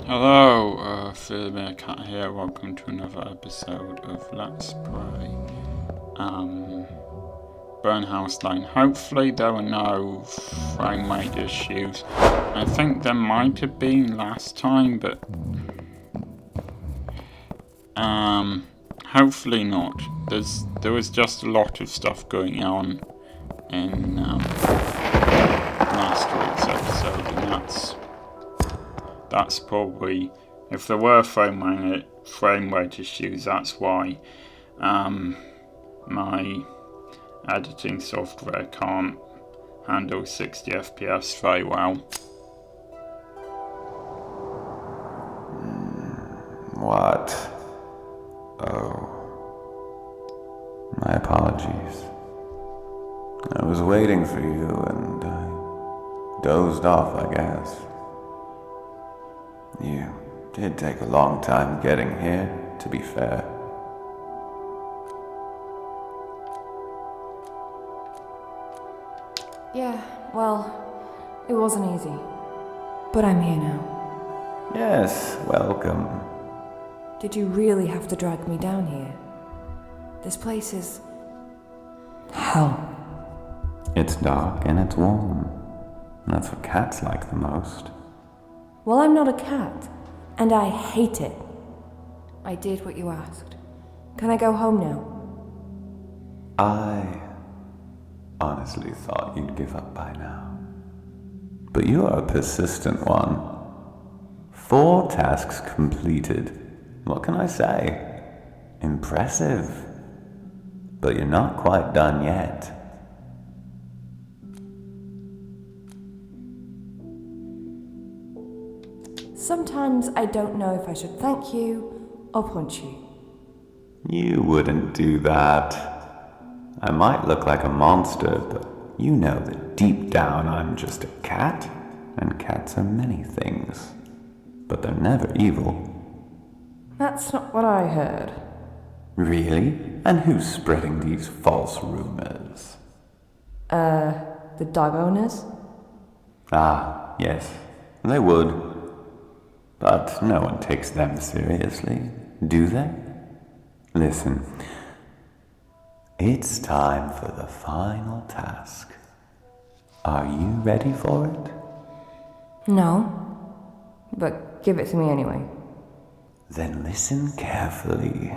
Hello, Philip Cat here. Welcome to another episode of Let's Play Burnhouse Line. Hopefully there were no frame rate issues. I think there might have been last time, but hopefully not. There was just a lot of stuff going on in last week's episode, and that's probably, if there were frame rate issues, that's why my editing software can't handle 60 FPS very well. What? Oh. My apologies. I was waiting for you and I dozed off, I guess. You did take a long time getting here, to be fair. Yeah, well, it wasn't easy. But I'm here now. Yes, welcome. Did you really have to drag me down here? This place is... hell. It's dark and it's warm. That's what cats like the most. Well, I'm not a cat, and I hate it. I did what you asked. Can I go home now? I honestly thought you'd give up by now. But you are a persistent one. 4 tasks completed. What can I say? Impressive. But you're not quite done yet. Sometimes I don't know if I should thank you or punch you. You wouldn't do that. I might look like a monster, but you know that deep down I'm just a cat, and cats are many things. But they're never evil. That's not what I heard. Really? And who's spreading these false rumors? The dog owners? Ah, yes, they would. But no one takes them seriously, do they? Listen, it's time for the final task. Are you ready for it? No. But give it to me anyway. Then listen carefully.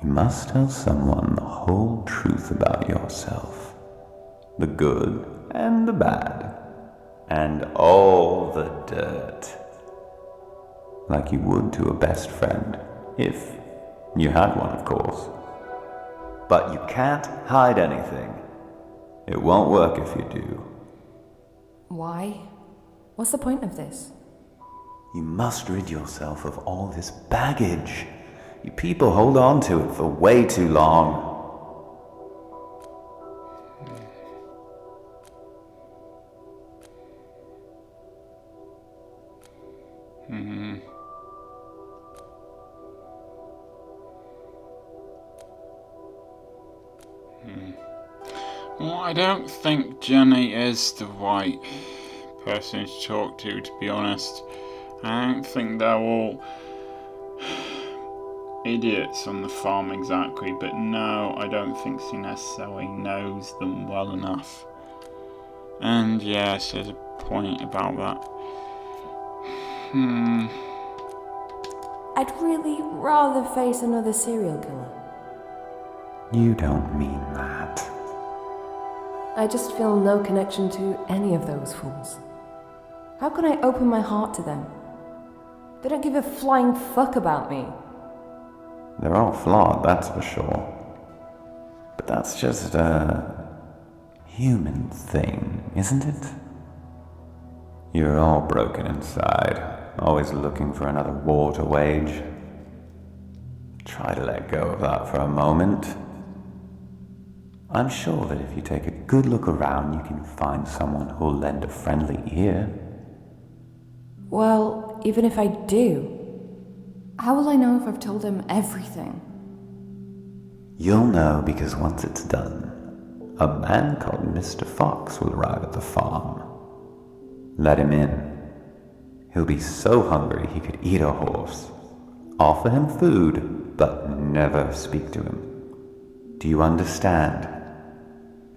You must tell someone the whole truth about yourself. The good and the bad. And all the dirt. Like you would to a best friend, if you had one, of course. But you can't hide anything. It won't work if you do. Why? What's the point of this? You must rid yourself of all this baggage. You people hold on to it for way too long. Well, I don't think Jenny is the right person to talk to be honest. I don't think they're all idiots on the farm exactly, but no, I don't think she necessarily knows them well enough. And yes, there's a point about that. I'd really rather face another serial killer. You don't mean that. I just feel no connection to any of those fools. How can I open my heart to them? They don't give a flying fuck about me. They're all flawed, that's for sure. But that's just a human thing, isn't it? You're all broken inside, always looking for another war to wage. Try to let go of that for a moment. I'm sure that if you take a good look around, you can find someone who'll lend a friendly ear. Well, even if I do, how will I know if I've told them everything? You'll know because once it's done, a man called Mr. Fox will arrive at the farm. Let him in. He'll be so hungry he could eat a horse. Offer him food, but never speak to him. Do you understand?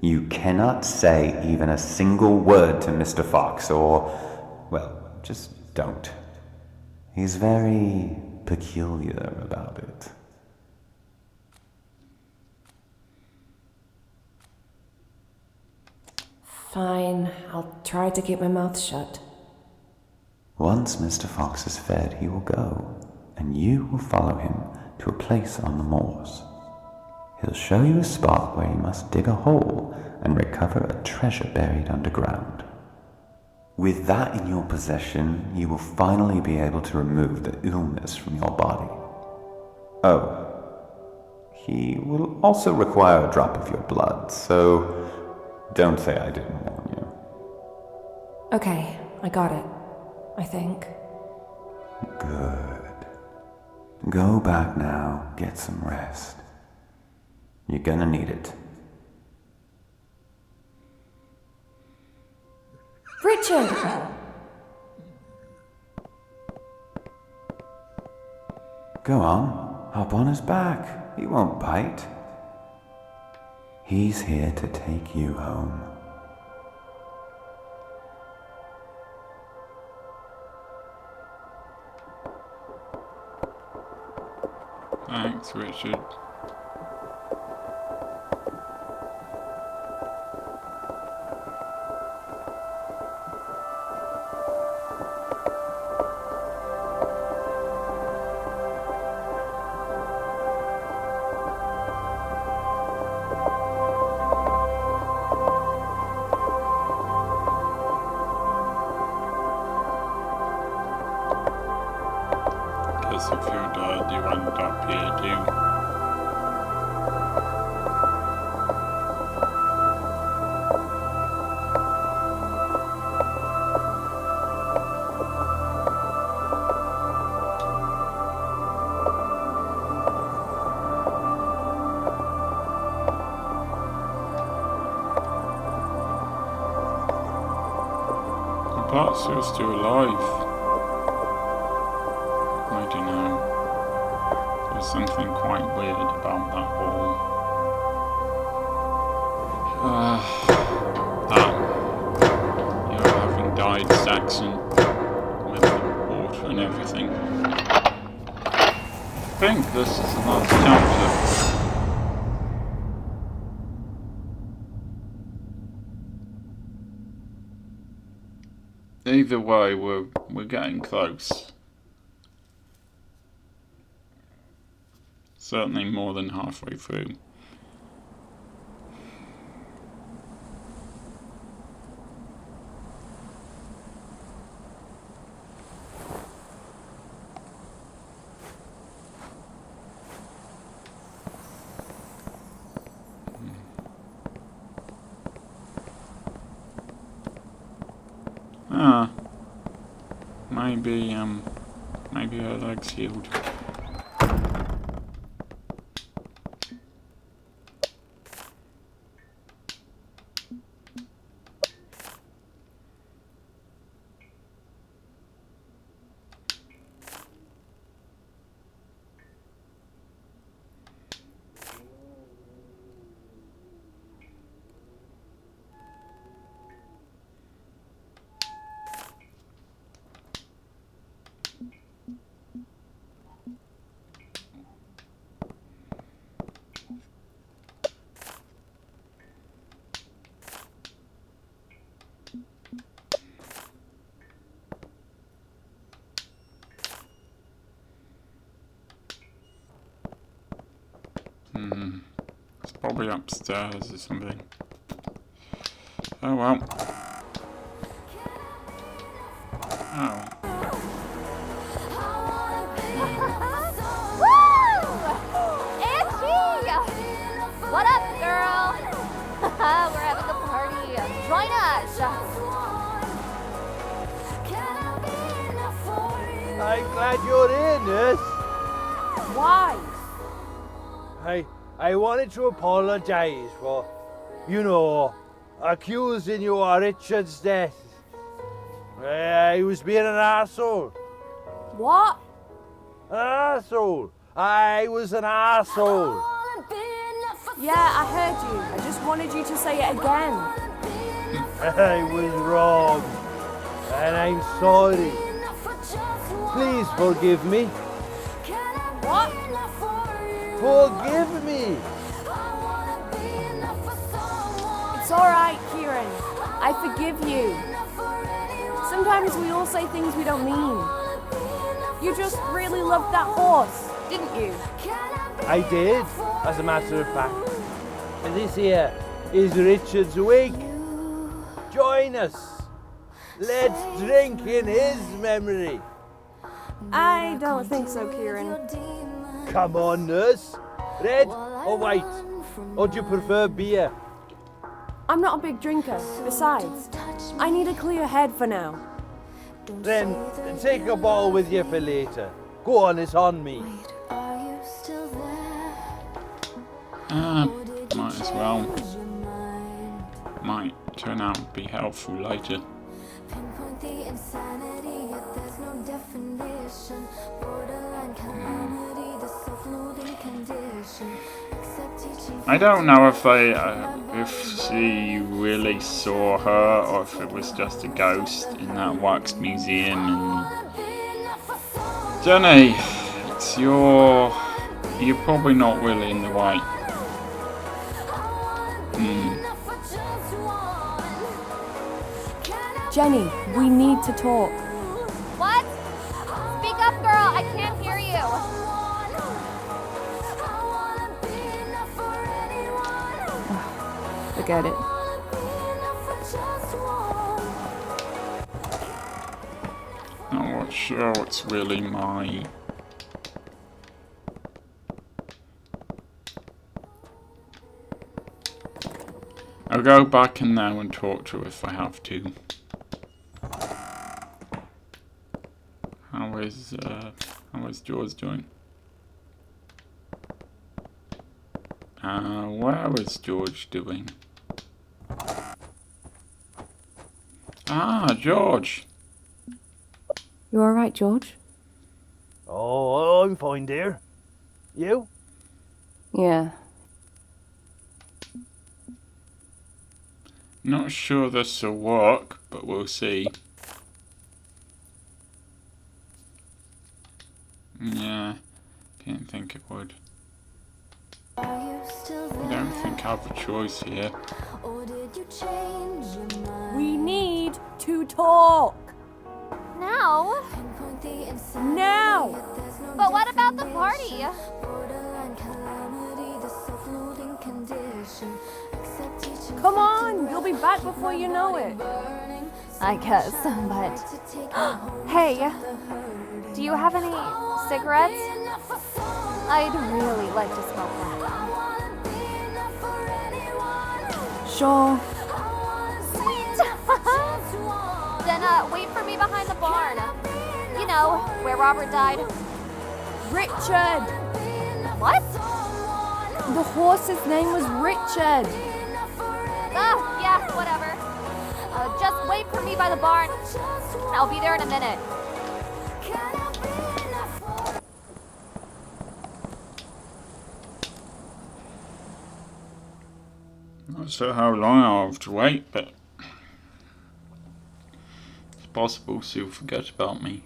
You cannot say even a single word to Mr. Fox, or, well, just don't. He's very peculiar about it. Fine, I'll try to keep my mouth shut. Once Mr. Fox is fed, he will go, and you will follow him to a place on the moors. He'll show you a spot where you must dig a hole and recover a treasure buried underground. With that in your possession, you will finally be able to remove the illness from your body. Oh, he will also require a drop of your blood, so don't say I didn't warn you. Okay, I got it. I think. Good. Go back now, get some rest. You're gonna need it. Richard! Go on, hop on his back. He won't bite. He's here to take you home. Thanks, Richard. Because if you're dead, you end up here too. The parts are still alive. I don't know. There's something quite weird about that wall. Having died Saxon with the water and everything. I think this is the last chapter. Either way, we're getting close. Certainly more than halfway through. Maybe her leg's healed. It's probably upstairs or something. Oh well. Oh. Woo! Itchy! What up, girl? We're having a party. Join us. I'm glad you're here, nurse. Why? I wanted to apologise for, accusing you of Richard's death. I was being an arsehole. What? An arsehole. I was an arsehole. Yeah, I heard you. I just wanted you to say it again. I was wrong. And I'm sorry. Please forgive me. What? Forgive me. It's alright, Kieran. I forgive you. Sometimes we all say things we don't mean. You just really loved that horse, didn't you? I did, as a matter of fact. And this here is Richard's wig. Join us. Let's drink in his memory. I don't think so, Kieran. Come on, nurse. Red or white? Or do you prefer beer? I'm not a big drinker. Besides, I need a clear head for now. Then take a bottle with you for later. Go on, it's on me. Might as well. Might turn out to be helpful later. I don't know if she really saw her or if it was just a ghost in that wax museum. And Jenny, you're probably not really in the right. Jenny, we need to talk. What? Speak up, girl. I can't hear you. Forget it. I'm not sure what's really my. I'll go back in there and talk to her if I have to. How is George doing? Where is George doing? Ah, George. You alright, George? Oh, I'm fine, dear. You? Yeah. Not sure this'll work, but we'll see. Yeah, didn't think it would. I don't think I have a choice here. We need to talk. Now? Now! But what about the party? Come on, you'll be back before you know it. I guess, but... Hey, do you have any cigarettes? I'd really like to smoke that. Sure. Sweet! Then wait for me behind the barn. You know, where Robert died. Richard! What? The horse's name was Richard. Ah, yeah, whatever. Just wait for me by the barn. I'll be there in a minute. Not sure how long I'll have to wait, but it's possible she'll forget about me.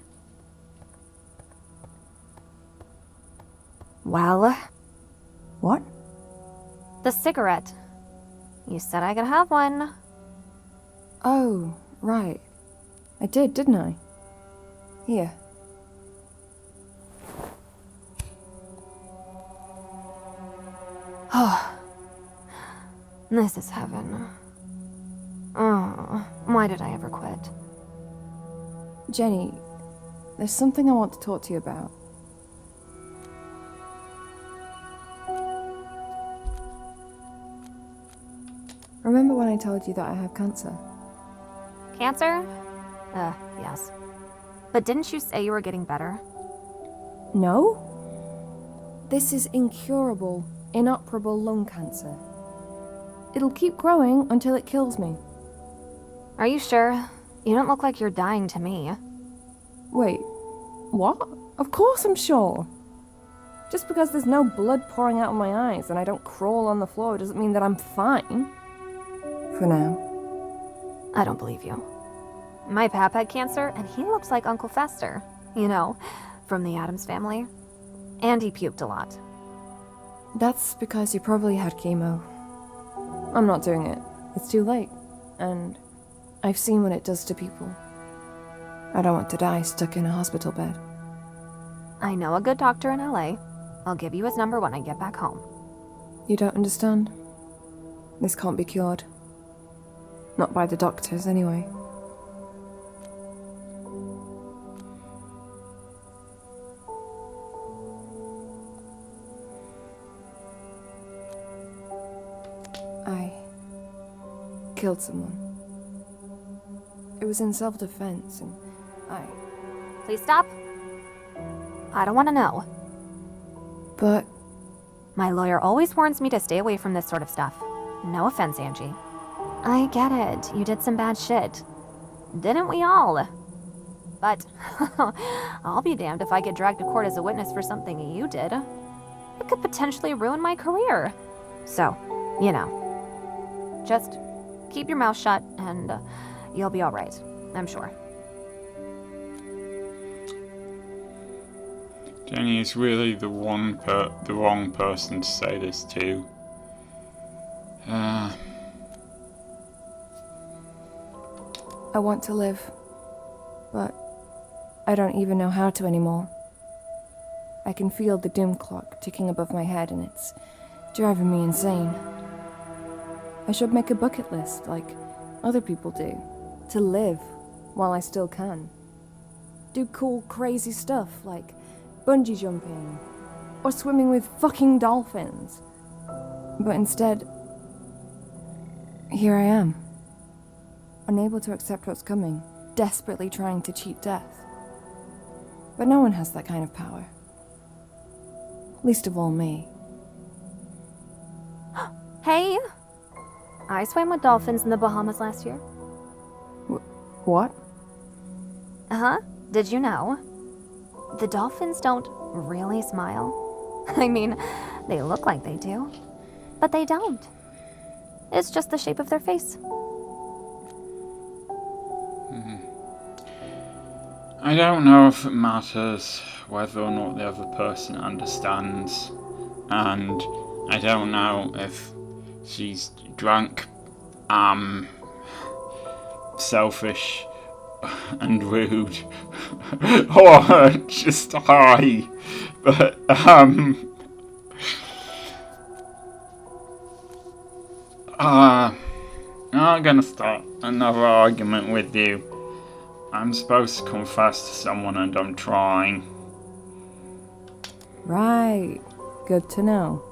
Well? What? The cigarette. You said I could have one. Oh, right. I did, didn't I? Here. Oh. This is heaven. Oh, why did I ever quit? Jenny, there's something I want to talk to you about. Remember when I told you that I have cancer? Cancer? Yes. But didn't you say you were getting better? No? This is incurable, inoperable lung cancer. It'll keep growing until it kills me. Are you sure? You don't look like you're dying to me. Wait, what? Of course I'm sure. Just because there's no blood pouring out of my eyes and I don't crawl on the floor doesn't mean that I'm fine. For now. I don't believe you. My pap had cancer, and he looks like Uncle Fester. You know, from the Addams Family. And he puked a lot. That's because you probably had chemo. I'm not doing it. It's too late. And I've seen what it does to people. I don't want to die stuck in a hospital bed. I know a good doctor in LA. I'll give you his number when I get back home. You don't understand? This can't be cured. Not by the doctors, anyway. I killed someone. It was in self-defense, and I... Please stop. I don't want to know. But... My lawyer always warns me to stay away from this sort of stuff. No offense, Angie. I get it. You did some bad shit. Didn't we all? But I'll be damned if I get dragged to court as a witness for something you did. It could potentially ruin my career. So, you know. Just keep your mouth shut and you'll be all right, I'm sure. Jenny is really the wrong person to say this to. I want to live, but I don't even know how to anymore. I can feel the doom clock ticking above my head and it's driving me insane. I should make a bucket list like other people do, to live while I still can. Do cool, crazy stuff like bungee jumping or swimming with fucking dolphins. But instead, here I am. Unable to accept what's coming, desperately trying to cheat death. But no one has that kind of power. Least of all me. Hey! I swam with dolphins in the Bahamas last year. What? Uh-huh. Did you know? The dolphins don't really smile. I mean, they look like they do. But they don't. It's just the shape of their face. I don't know if it matters whether or not the other person understands, and I don't know if she's drunk, selfish and rude, or just high, but I'm not gonna start another argument with you. I'm supposed to confess to someone and I'm trying. Right. Good to know.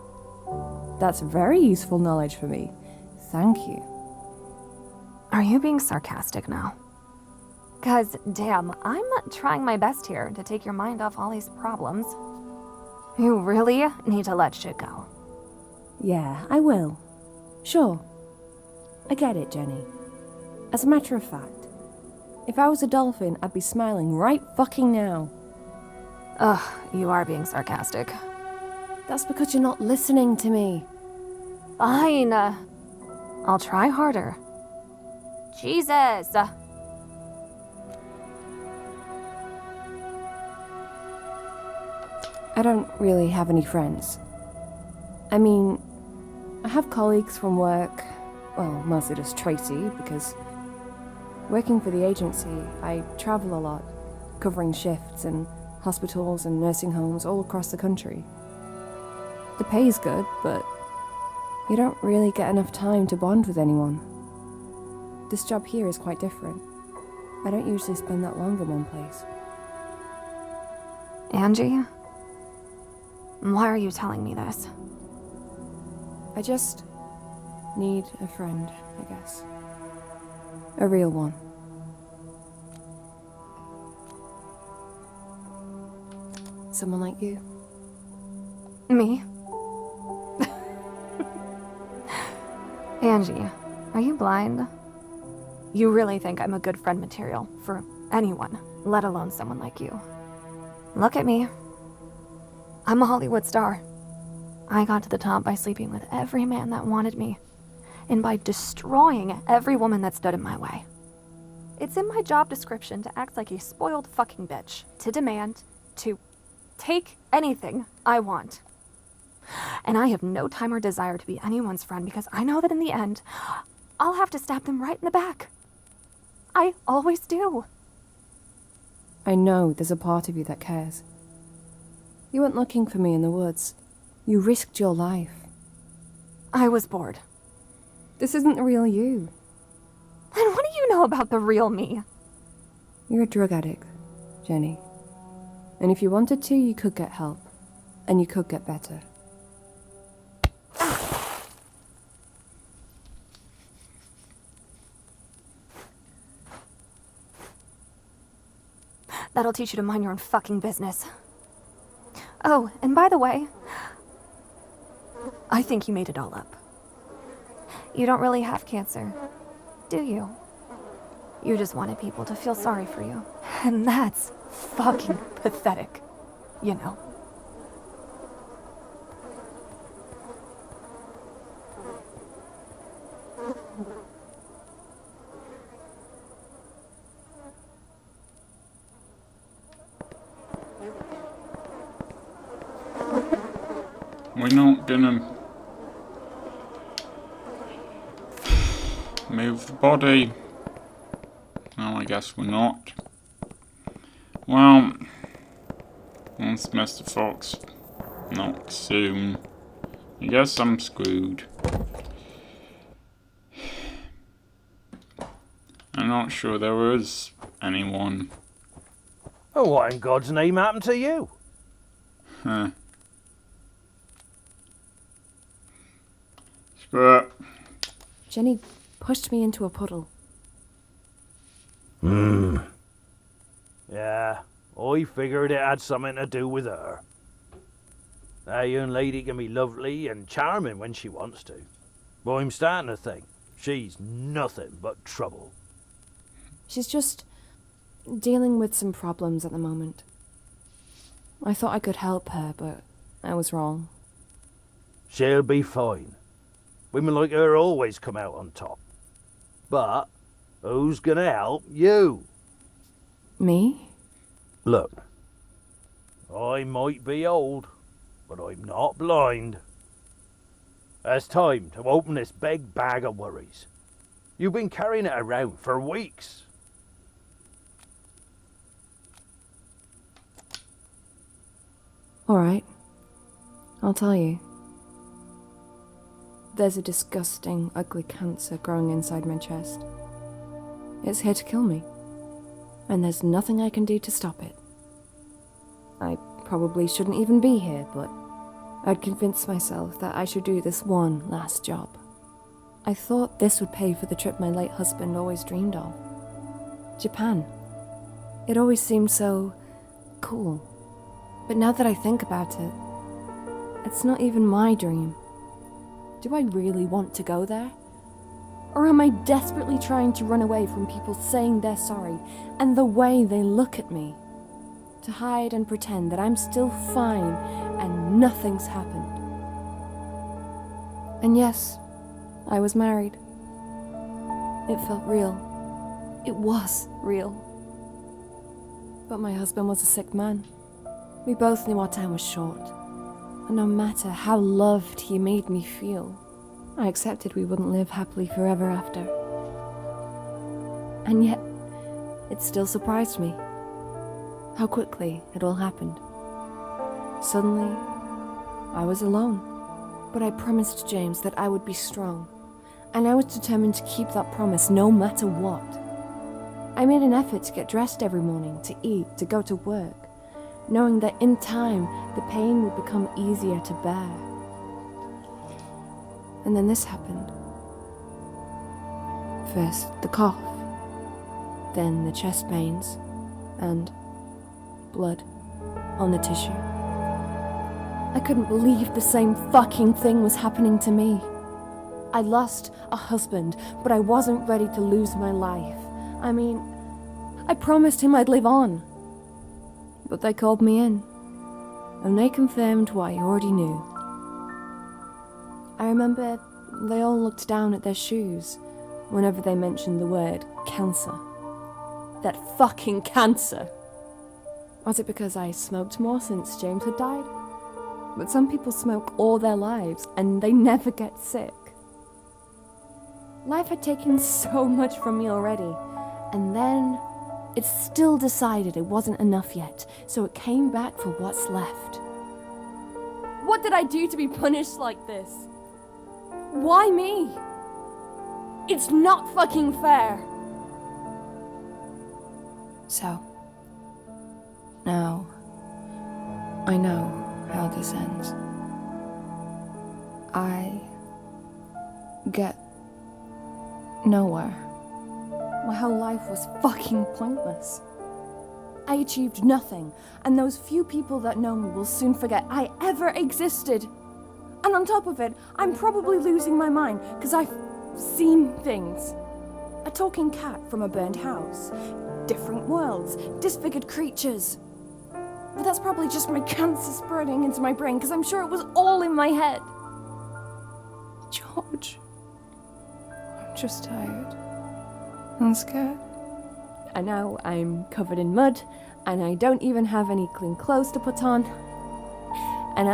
That's very useful knowledge for me. Thank you. Are you being sarcastic now? 'Cause, damn, I'm trying my best here to take your mind off all these problems. You really need to let shit go. Yeah, I will. Sure. I get it, Jenny. As a matter of fact, if I was a dolphin, I'd be smiling right fucking now. Ugh, you are being sarcastic. That's because you're not listening to me. Fine. I'll try harder. Jesus! I don't really have any friends. I mean, I have colleagues from work, well, mostly just Tracy, because working for the agency, I travel a lot, covering shifts in hospitals and nursing homes all across the country. The pay's good, but you don't really get enough time to bond with anyone. This job here is quite different. I don't usually spend that long in one place. Angie? Why are you telling me this? I just need a friend, I guess. A real one. Someone like you. Me? Angie, are you blind? You really think I'm a good friend material for anyone, let alone someone like you. Look at me. I'm a Hollywood star. I got to the top by sleeping with every man that wanted me, and by destroying every woman that stood in my way. It's in my job description to act like a spoiled fucking bitch, to demand, to take anything I want. And I have no time or desire to be anyone's friend because I know that in the end, I'll have to stab them right in the back. I always do. I know there's a part of you that cares. You went looking for me in the woods. You risked your life. I was bored. This isn't the real you. Then what do you know about the real me? You're a drug addict, Jenny. And if you wanted to, you could get help. And you could get better. That'll teach you to mind your own fucking business. Oh, and by the way, I think you made it all up. You don't really have cancer, do you? You just wanted people to feel sorry for you. And that's fucking pathetic, you know. We're not gonna move the body. No, I guess we're not. Well, once Mr. Fox knocks soon, I guess I'm screwed. I'm not sure there is anyone. Oh, what in God's name happened to you? Huh. Screw it. Jenny pushed me into a puddle. Yeah, I figured it had something to do with her. That young lady can be lovely and charming when she wants to. But I'm starting to think she's nothing but trouble. She's just dealing with some problems at the moment. I thought I could help her, but I was wrong. She'll be fine. Women like her always come out on top. But who's gonna help you? Me? Look, I might be old, but I'm not blind. It's time to open this big bag of worries. You've been carrying it around for weeks. Alright. I'll tell you. There's a disgusting, ugly cancer growing inside my chest. It's here to kill me. And there's nothing I can do to stop it. I probably shouldn't even be here, but I'd convinced myself that I should do this one last job. I thought this would pay for the trip my late husband always dreamed of. Japan. It always seemed so cool. But now that I think about it, it's not even my dream. Do I really want to go there? Or am I desperately trying to run away from people saying they're sorry and the way they look at me? To hide and pretend that I'm still fine and nothing's happened. And yes, I was married. It felt real. It was real. But my husband was a sick man. We both knew our time was short. And no matter how loved he made me feel, I accepted we wouldn't live happily forever after. And yet, it still surprised me how quickly it all happened. Suddenly, I was alone. But I promised James that I would be strong, and I was determined to keep that promise no matter what. I made an effort to get dressed every morning, to eat, to go to work, knowing that in time, the pain would become easier to bear. And then this happened. First, the cough, then the chest pains, and blood on the tissue. I couldn't believe the same fucking thing was happening to me. I lost a husband, but I wasn't ready to lose my life. I mean, I promised him I'd live on. But they called me in, and they confirmed what I already knew. I remember they all looked down at their shoes whenever they mentioned the word cancer. That fucking cancer! Was it because I smoked more since James had died? But some people smoke all their lives, and they never get sick. Life had taken so much from me already, and then it still decided it wasn't enough yet, so it came back for what's left. What did I do to be punished like this? Why me? It's not fucking fair. So, now, I know how this ends. I get nowhere. My whole life was fucking pointless. I achieved nothing, and those few people that know me will soon forget I ever existed. And on top of it, I'm probably losing my mind, because I've seen things. A talking cat from a burned house. Different worlds. Disfigured creatures. But that's probably just my cancer spreading into my brain, because I'm sure it was all in my head. George. I'm just tired. I'm scared. And now I'm covered in mud, and I don't even have any clean clothes to put on. And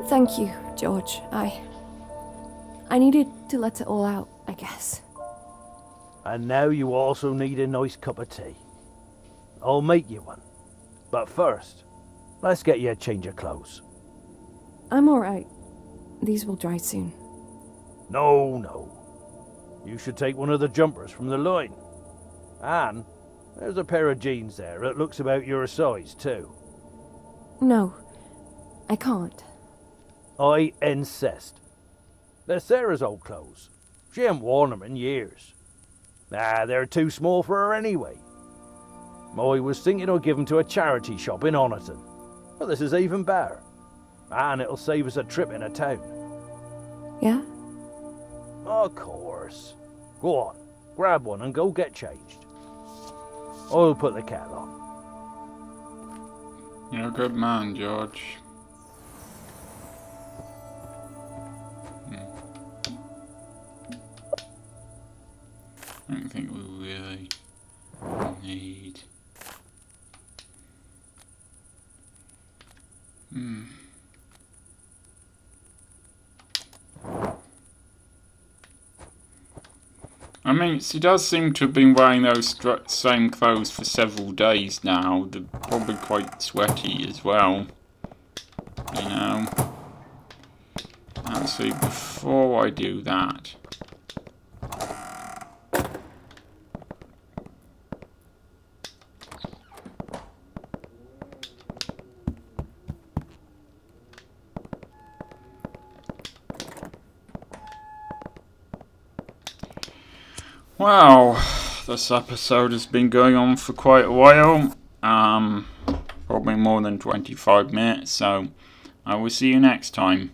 Thank you, George. I needed to let it all out, I guess. And now you also need a nice cup of tea. I'll make you one. But first, let's get you a change of clothes. I'm alright. These will dry soon. No. You should take one of the jumpers from the line. And there's a pair of jeans there that looks about your size too. No, I can't. I insist. They're Sarah's old clothes. She ain't worn them in years. They're too small for her anyway. I was thinking I'd give them to a charity shop in Oniton. But this is even better. And it'll save us a trip in a town. Yeah? Of course. Go on, grab one and go get changed. I'll put the kettle on. You're a good man, George. I don't think we really need... I mean, she does seem to have been wearing those same clothes for several days now. They're probably quite sweaty as well. You know. Actually, before I do that... Well, this episode has been going on for quite a while, probably more than 25 minutes, so I will see you next time.